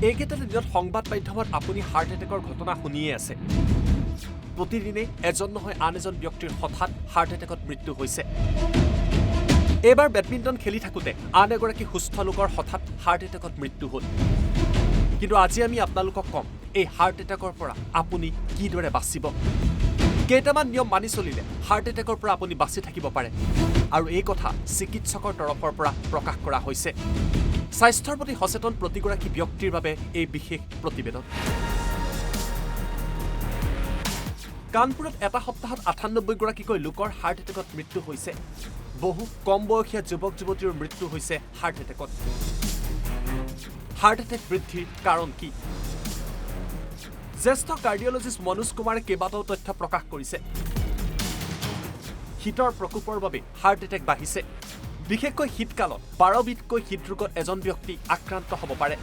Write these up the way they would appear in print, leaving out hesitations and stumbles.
এইকেইটা দিনত সংবাদ মাধ্যমত আপুনি হাৰ্ট এটেকৰ ঘটনা শুনিয়ে আছে। প্ৰতিদিনে এজন নহয় আন এজন ব্যক্তিৰ হঠাৎ হাৰ্ট এটেকত মৃত্যু হৈছে। এইবাৰ বেডমিণ্টন খেলি থাকোঁতে আন এগৰাকী সুস্থ লোকৰ হঠাৎ হাৰ্ট এটেকত মৃত্যু হ'ল। কিন্তু আজি আমি আপোনালোকক কম এই হাৰ্ট এটেকৰ পৰা আপুনি কিদৰে বাচিব। কেইটামান নিয়ম মানি চলিলে হাৰ্ট এটেকৰ পৰা আপুনি বাচি থাকিব পাৰে আৰু এই কথা চিকিৎসকৰ তৰফৰ পৰা প্ৰকাশ কৰা হৈছে। স্বাস্থ্যৰ প্ৰতি সচেতন প্ৰতিগৰাকী ব্যক্তিৰ বাবে এই বিশেষ প্ৰতিবেদন। কানপুৰত এটা সপ্তাহত ৯৮গৰাকীকৈ লোকৰ হাৰ্ট এটেকত মৃত্যু হৈছে। বহু কম বয়সীয়া যুৱক যুৱতীৰ মৃত্যু হৈছে হাৰ্ট এটেকত। হাৰ্ট এটেক বৃদ্ধিৰ কাৰণ কি? জ্যেষ্ঠ কাৰ্ডিঅলজিষ্ট মনোজ কুমাৰে কেইবাটাও তথ্য প্ৰকাশ কৰিছে। শীতৰ প্ৰকোপৰ বাবে হাৰ্ট এটেক বাঢ়িছে। বিশেষকৈ শীতকালত ১২বিধকৈ হৃদৰোগত এজন ব্যক্তি আক্ৰান্ত হ'ব পাৰে।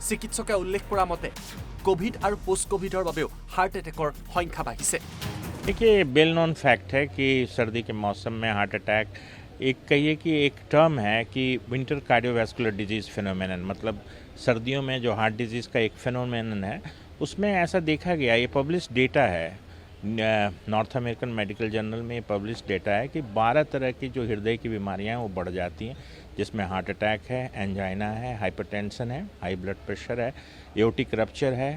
চিকিৎসকে উল্লেখ কৰা মতে কোভিড আৰু পোষ্ট কোভিডৰ বাবেও हार्ट अटैकर संख्या बाढ़ी। देखिए वेल नोन फैक्ट है कि सर्दी के मौसम में हार्ट अटैक एक कहिए कि एक टर्म है कि विंटर कार्डियोवैस्कुलर डिजीज़ फिनोमेनन, मतलब सर्दियों में जो हार्ट डिजीज़ का एक फिनोमेनन है उसमें ऐसा देखा गया, ये पब्लिश डेटा है, नॉर्थ अमेरिकन मेडिकल जर्नल में पब्लिश डेटा है कि 12 तरह की जो हृदय की बीमारियां हैं वो बढ़ जाती हैं, जिसमें हार्ट अटैक है, एंजाइना है, हाइपरटेंशन है, हाई ब्लड प्रेशर है, एओर्टिक रप्चर है,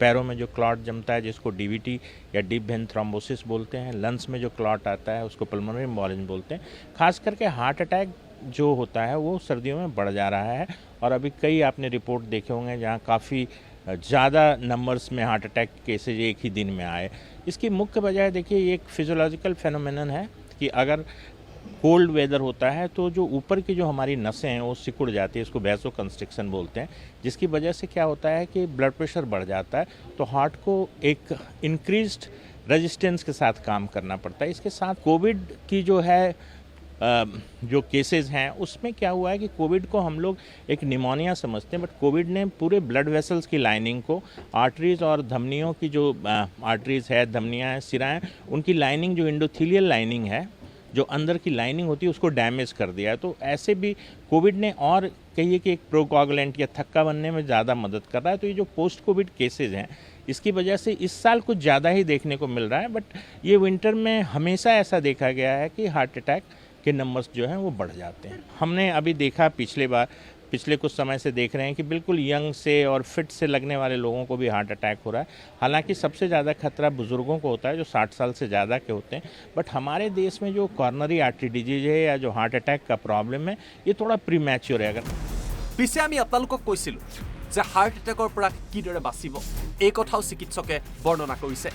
पैरों में जो क्लॉट जमता है जिसको डीवीटी या डीप वेन थ्रोम्बोसिस बोलते हैं, लंग्स में जो क्लॉट आता है उसको पल्मोनरी एम्बोलिज्म बोलते हैं। खास करके हार्ट अटैक जो होता है वो सर्दियों में बढ़ जा रहा है और अभी कई आपने रिपोर्ट देखे होंगे जहाँ काफ़ी ज़्यादा नंबर्स में हार्ट अटैक केसेज एक ही दिन में आए। इसकी मुख्य वजह देखिए ये एक फिजियोलॉजिकल फेनोमेनन है कि अगर कोल्ड वेदर होता है तो जो ऊपर की जो हमारी नसें हैं वो सिकुड़ जाती है, इसको वैसो कंस्ट्रिक्शन बोलते हैं, जिसकी वजह से क्या होता है कि ब्लड प्रेशर बढ़ जाता है तो हार्ट को एक इंक्रीज्ड रेजिस्टेंस के साथ काम करना पड़ता है। इसके साथ कोविड की जो है जो केसेस हैं उसमें क्या हुआ है कि कोविड को हम लोग एक निमोनिया समझते हैं, बट कोविड ने पूरे ब्लड वेसल्स की लाइनिंग को, आर्टरीज और धमनियों की जो आर्टरीज है, धमनियाँ हैं, सिरा हैं, उनकी लाइनिंग जो एंडोथेलियल लाइनिंग है, जो अंदर की लाइनिंग होती है, उसको डैमेज कर दिया है। तो ऐसे भी कोविड ने और कहिए कि एक प्रोकोगुलेंट या थक्का बनने में ज़्यादा मदद कर रहा है। तो ये जो पोस्ट कोविड केसेज हैं इसकी वजह से इस साल कुछ ज़्यादा ही देखने को मिल रहा है, बट ये विंटर में हमेशा ऐसा देखा गया है कि हार्ट अटैक के नंबर्स जो हैं वो बढ़ जाते हैं। हमने अभी देखा पिछले कुछ समय से देख रहे हैं कि बिल्कुल यंग से और फिट से लगने वाले लोगों को भी हार्ट अटैक हो रहा है। हालांकि सबसे ज़्यादा खतरा बुज़ुर्गों को होता है जो 60 साल से ज़्यादा के होते हैं, बट हमारे देश में जो कॉर्नरी आर्टरी डिजीज है या जो हार्ट अटैक का प्रॉब्लम है ये थोड़ा प्रीमैच्योर है। पिछे आमी आपलोকক কৈছিলো যে हार्ट अटैकर পৰা কিদৰে বাচিব এই কথাও চিকিৎসকে বৰ্ণনা কৰিছে।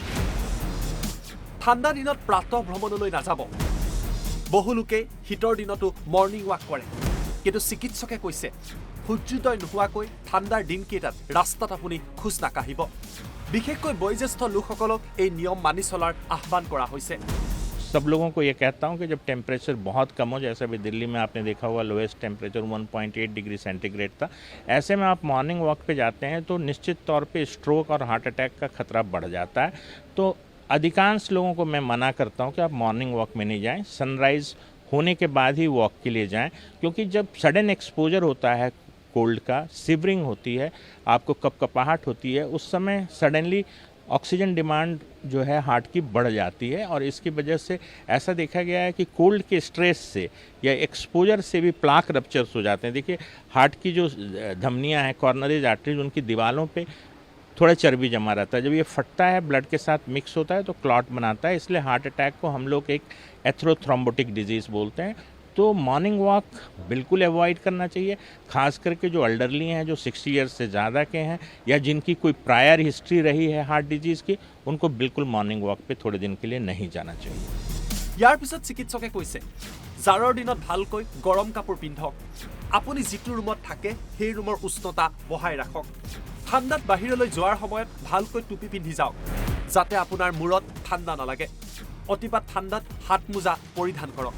ঠাণ্ডা দিনত প্ৰাতঃ ভ্ৰমণলৈ নাযাব। বহু লোকে শীতৰ দিনতো মৰ্নিং ৱাক কৰে, কিন্তু চিকিৎসকে কৈছে সূৰ্যোদয় নোহোৱাকৈ ঠাণ্ডাৰ দিনকেইটাত ৰাস্তাত আপুনি খোজ নাকাঢ়িব। বিশেষকৈ বয়োজ্যেষ্ঠ লোকসকলক এই নিয়ম মানি চলাৰ আহ্বান কৰা হৈছে। सब लोगों को ये कहता हूँ कि जब टेम्परेचर बहुत कम हो, जैसे अभी दिल्ली में आपने देखा हुआ लोएस्ट टेम्परेचर 1.8 डिग्री सेंटीग्रेड था, ऐसे में आप मॉर्निंग वॉक पे जाते हैं तो निश्चित तौर पे स्ट्रोक और हार्ट अटैक का खतरा बढ़ जाता है। तो अधिकांश लोगों को मैं मना करता हूँ कि आप मॉर्निंग वॉक में नहीं जाएं, सनराइज़ होने के बाद ही वॉक के लिए जाएं, क्योंकि जब सडन एक्सपोजर होता है कोल्ड का, सिवरिंग होती है, आपको कपकपाहट होती है, उस समय सडनली ऑक्सीजन डिमांड जो है हार्ट की बढ़ जाती है और इसकी वजह से ऐसा देखा गया है कि कोल्ड के स्ट्रेस से या एक्सपोजर से भी प्लाक रप्चर्स हो जाते हैं। देखिए हार्ट की जो धमनियां हैं, कॉर्नरीज आर्टरीज, उनकी दीवारों पे थोड़ा चर्बी जमा रहता है। जब ये फटता है, ब्लड के साथ मिक्स होता है तो क्लॉट बनाता है, इसलिए हार्ट अटैक को हम लोग एक एथेरोथ्रोम्बोटिक डिजीज़ बोलते हैं। तो मॉर्निंग वॉक बिल्कुल अवॉइड करना चाहिए, खास करके जो एल्डरली हैं, जो 60 ईयर्स से ज़्यादा के हैं या जिनकी कोई प्रायर हिस्ट्री रही है हार्ट डिजीज़ की, उनको बिल्कुल मॉर्निंग वॉक पे थोड़े दिन के लिए नहीं जाना चाहिए। यार पिছত चिकित्सके কৈছে জাৰৰ দিনত ভালকৈ গৰম কাপোৰ পিন্ধক। আপুনি যিটো ৰুমত থাকে সেই ৰুমৰ উষ্ণতা বহাই ৰাখক। ঠাণ্ডাত বাহিৰলৈ যোৱাৰ সময়ত ভালকৈ টুপি পিন্ধি যাওক যাতে আপোনাৰ মূৰত ঠাণ্ডা নালাগে। অতিপাত ঠাণ্ডাত হাত মোজা পৰিধান কৰক।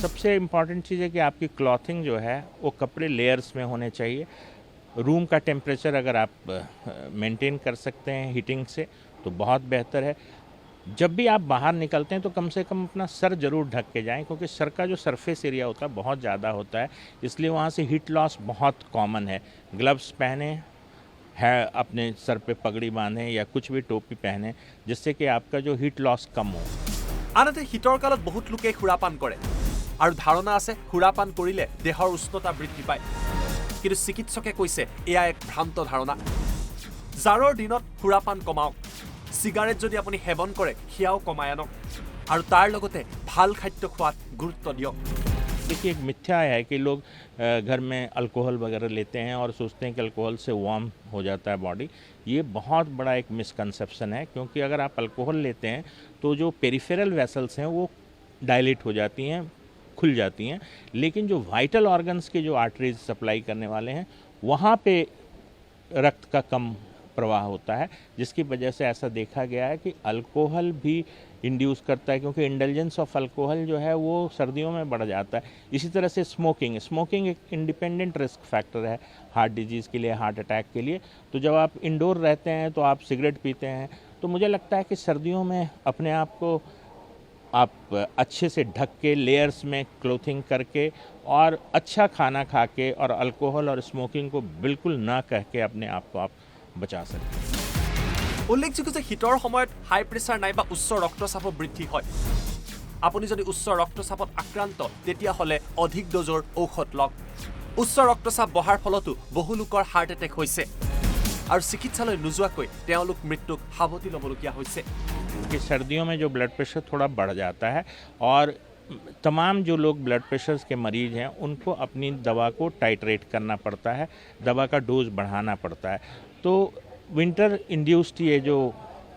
सबसे इम्पॉर्टेंट चीज़ है कि आपकी क्लॉथिंग जो है वो कपड़े लेयर्स में होने चाहिए। रूम का टेम्परेचर अगर आप मेंटेन कर सकते हैं हीटिंग से तो बहुत बेहतर है। जब भी आप बाहर निकलते हैं तो कम से कम अपना सर ज़रूर ढक के जाएं, क्योंकि सर का जो सरफेस एरिया होता है बहुत ज़्यादा होता है, इसलिए वहाँ से हीट लॉस बहुत कॉमन है। ग्लव्स पहने है, अपने सर पे पगड़ी बांधें या कुछ भी टोपी पहने, जिससे कि आपका जो हीट लॉस कम हो। আনহাতে শীতৰ কালত বহুত লোকে সুৰাপান কৰে আৰু ধাৰণা আছে সুৰাপান কৰিলে দেহৰ উষ্ণতা বৃদ্ধি পায়, কিন্তু চিকিৎসকে কৈছে এয়া এক ভ্ৰান্ত ধাৰণা। জাৰৰ দিনত সুৰাপান কমাওক, সিগাৰেট যদি আপুনি সেৱন কৰে সেয়াও কমাই আনক আৰু তাৰ লগতে ভাল খাদ্য খোৱাত গুৰুত্ব দিয়ক। देखिए, एक मिथ्या है कि लोग घर में अल्कोहल वगैरह लेते हैं और सोचते हैं कि अल्कोहल से वार्म हो जाता है बॉडी। ये बहुत बड़ा एक मिसकंसेप्शन है, क्योंकि अगर आप अल्कोहल लेते हैं तो जो पेरिफेरल वेसल्स हैं वो डायलेट हो जाती हैं, खुल जाती हैं, लेकिन जो वाइटल ऑर्गन्स के जो आर्टरीज सप्लाई करने वाले हैं वहाँ पे रक्त का कम प्रवाह होता है, जिसकी वजह से ऐसा देखा गया है कि अल्कोहल भी इंड्यूस करता है, क्योंकि इंडल्जेंस ऑफ अल्कोहल जो है वो सर्दियों में बढ़ जाता है। इसी तरह से स्मोकिंग एक इंडिपेंडेंट रिस्क फैक्टर है हार्ट डिजीज़ के लिए, हार्ट अटैक के लिए। तो जब आप इंडोर रहते हैं तो आप सिगरेट पीते हैं, तो मुझे लगता है कि सर्दियों में अपने आप को आप अच्छे से ढक के, लेयर्स में क्लोथिंग करके और अच्छा खाना खा के और अल्कोहल और स्मोकिंग को बिल्कुल ना कह के अपने आप को आप बचा सकते हैं। উল্লেখযোগ্য যে শীতৰ সময়ত হাই প্ৰেছাৰ নাইবা উচ্চ ৰক্তচাপো বৃদ্ধি হয়। আপুনি যদি উচ্চ ৰক্তচাপত আক্ৰান্ত তেতিয়াহ'লে অধিক ড'জৰ ঔষধ লওক। উচ্চ ৰক্তচাপ বঢ়াৰ ফলতো বহু লোকৰ হাৰ্ট এটেক হৈছে আৰু চিকিৎসালয় নোযোৱাকৈ তেওঁলোক মৃত্যুক সাৱটি ল'বলগীয়া হৈছে। कि सर्दियों में जो ब्लड प्रेशर थोड़ा बढ़ जाता है और तमाम जो लोग ब्लड प्रेशर के मरीज़ हैं उनको अपनी दवा को टाइट्रेट करना पड़ता है, दवा का डोज बढ़ाना पड़ता है। तो विंटर इंड्यूस्ड ये जो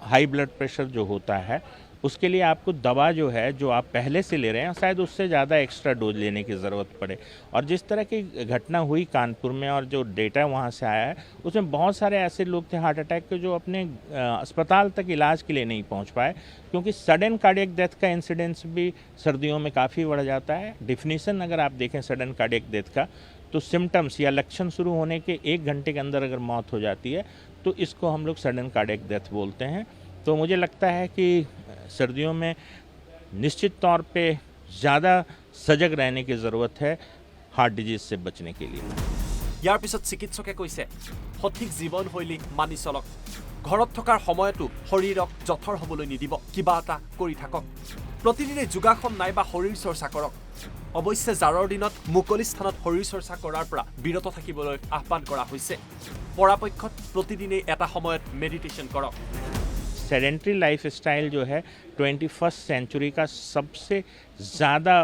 हाई ब्लड प्रेशर जो होता है उसके लिए आपको दवा जो है जो आप पहले से ले रहे हैं शायद उससे ज़्यादा एक्स्ट्रा डोज लेने की ज़रूरत पड़े। और जिस तरह की घटना हुई कानपुर में और जो डेटा वहाँ से आया है उसमें बहुत सारे ऐसे लोग थे हार्ट अटैक के जो अपने अस्पताल तक इलाज के लिए नहीं पहुँच पाए, क्योंकि सडन कार्डियक डेथ का इंसिडेंस भी सर्दियों में काफ़ी बढ़ जाता है। डिफिनीसन अगर आप देखें सडन कार्डियक डेथ का तो सिम्टम्स या लक्षण शुरू होने के 1 घंटे के अंदर अगर मौत हो जाती है तो इसको हम लोग सडन कार्डियक डेथ बोलते हैं। तो मुझे लगता है कि सर्दियों में निश्चित तौर पे ज़्यादा सजग रहने की ज़रूरत है हार्ट डिजीज़ से बचने के लिए। ইয়াৰ পিছত চিকিৎসকে কৈছে সঠিক জীৱনশৈলী মানি চলক, ঘৰত থকাৰ সময়তো শৰীৰক জঠৰ হ'বলৈ নিদিব, কিবা এটা কৰি থাকক, প্ৰতিদিনে যোগাসন নাইবা শৰীৰ চৰ্চা কৰক। অৱশ্যে জাৰৰ দিনত মুকলি স্থানত শৰীৰ চৰ্চা কৰাৰ পৰা বিৰত থাকিবলৈ আহ্বান কৰা হৈছে। পৰাপক্ষত প্ৰতিদিনে এটা সময়ত মেডিটেশ্যন কৰক। सेडेंट्री लाइफ स्टाइल जो है 21st सेंचुरी का सबसे ज़्यादा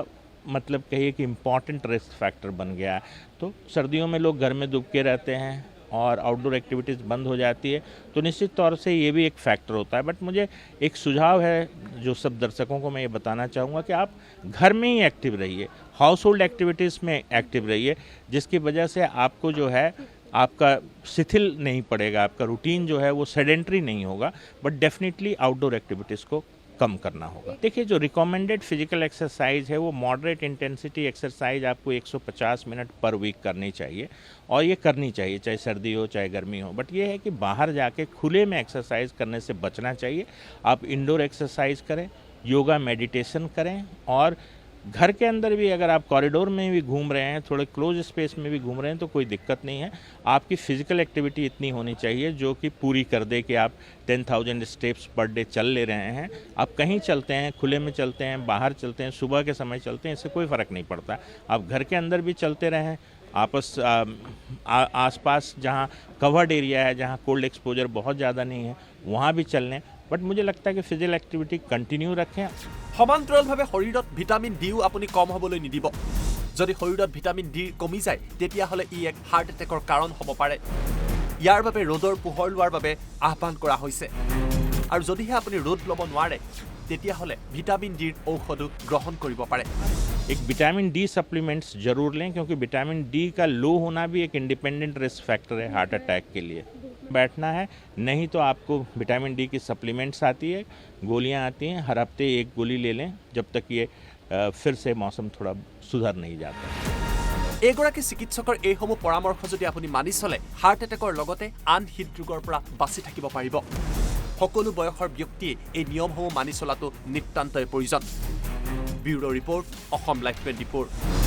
मतलब कहिए कि इम्पॉर्टेंट रिस्क फैक्टर बन गया है। तो सर्दियों में लोग घर में दुबके रहते हैं और आउटडोर एक्टिविटीज़ बंद हो जाती है, तो निश्चित तौर से ये भी एक फैक्टर होता है। बट मुझे एक सुझाव है जो सब दर्शकों को मैं ये बताना चाहूँगा कि आप घर में ही एक्टिव रहिए, हाउस होल्ड एक्टिविटीज़ में एक्टिव रहिए, जिसकी वजह से आपको जो है आपका शिथिल नहीं पड़ेगा, आपका रूटीन जो है वो सेडेंट्री नहीं होगा, बट डेफिनेटली आउटडोर एक्टिविटीज़ को कम करना होगा। देखिए, जो रिकमेंडेड फिजिकल एक्सरसाइज है वो मॉडरेट इंटेंसिटी एक्सरसाइज आपको 150 मिनट पर वीक करनी चाहिए, और ये करनी चाहिए चाहे सर्दी हो चाहे गर्मी हो। बट ये है कि बाहर जाके खुले में एक्सरसाइज करने से बचना चाहिए। आप इंडोर एक्सरसाइज करें, योगा मेडिटेशन करें, और घर के अंदर भी अगर आप कॉरिडोर में भी घूम रहे हैं, थोड़े क्लोज स्पेस में भी घूम रहे हैं तो कोई दिक्कत नहीं है। आपकी फ़िज़िकल एक्टिविटी इतनी होनी चाहिए जो कि पूरी कर दे कि आप 10,000 स्टेप्स पर डे चल ले रहे हैं। आप कहीं चलते हैं, खुले में चलते हैं, बाहर चलते हैं, सुबह के समय चलते हैं, इससे कोई फ़र्क नहीं पड़ता। आप घर के अंदर भी चलते रहें, आसपास जहाँ कवर्ड एरिया है, जहाँ कोल्ड एक्सपोजर बहुत ज़्यादा नहीं है, वहाँ भी चल लें। बट मुझे लगता है कि फिजिकल एक्टिविटी कंटिन्यू रखें। সমান্তৰালভাৱে শৰীৰত ভিটামিন ডিও আপুনি কম হ'বলৈ নিদিব। যদি শৰীৰত ভিটামিন ডি কমি যায় তেতিয়াহ'লে ই এক হাৰ্ট এটেকৰ কাৰণ হ'ব পাৰে। ইয়াৰ বাবে ৰ'দৰ পোহৰ লোৱাৰ বাবে আহ্বান কৰা হৈছে, আৰু যদিহে আপুনি ৰ'দ ল'ব নোৱাৰে তেতিয়াহ'লে ভিটামিন ডিৰ ঔষধো গ্ৰহণ কৰিব পাৰে। एक विटामिन डी सप्लीमेंट्स जरूर लें, क्योंकि विटामिन डी का लो होना भी एक इंडिपेंडेंट रिस्क फैक्टर है हार्ट अटैक के लिए। बैठना है, नहीं तो आपको विटामिन डी की सप्लीमेंट्स आती है, गोलियां आती हैं, हर हफ्ते एक गोली ले लें जब तक ये फिर से मौसम थोड़ा सुधर नहीं जाता। এগৰাকী চিকিৎসকৰ এইসমূহ পৰামৰ্শ যদি আপুনি মানি চলে হাৰ্ট এটেকৰ লগতে আন হৃদৰোগৰ পৰা বাচি থাকিব পাৰিব। সকলো বয়সৰ ব্যক্তিয়ে এই নিয়মসমূহ মানি চলাটো নিতান্তই প্ৰয়োজন। ব্যুৰো ৰিপৰ্ট, অসম লাইভ 24।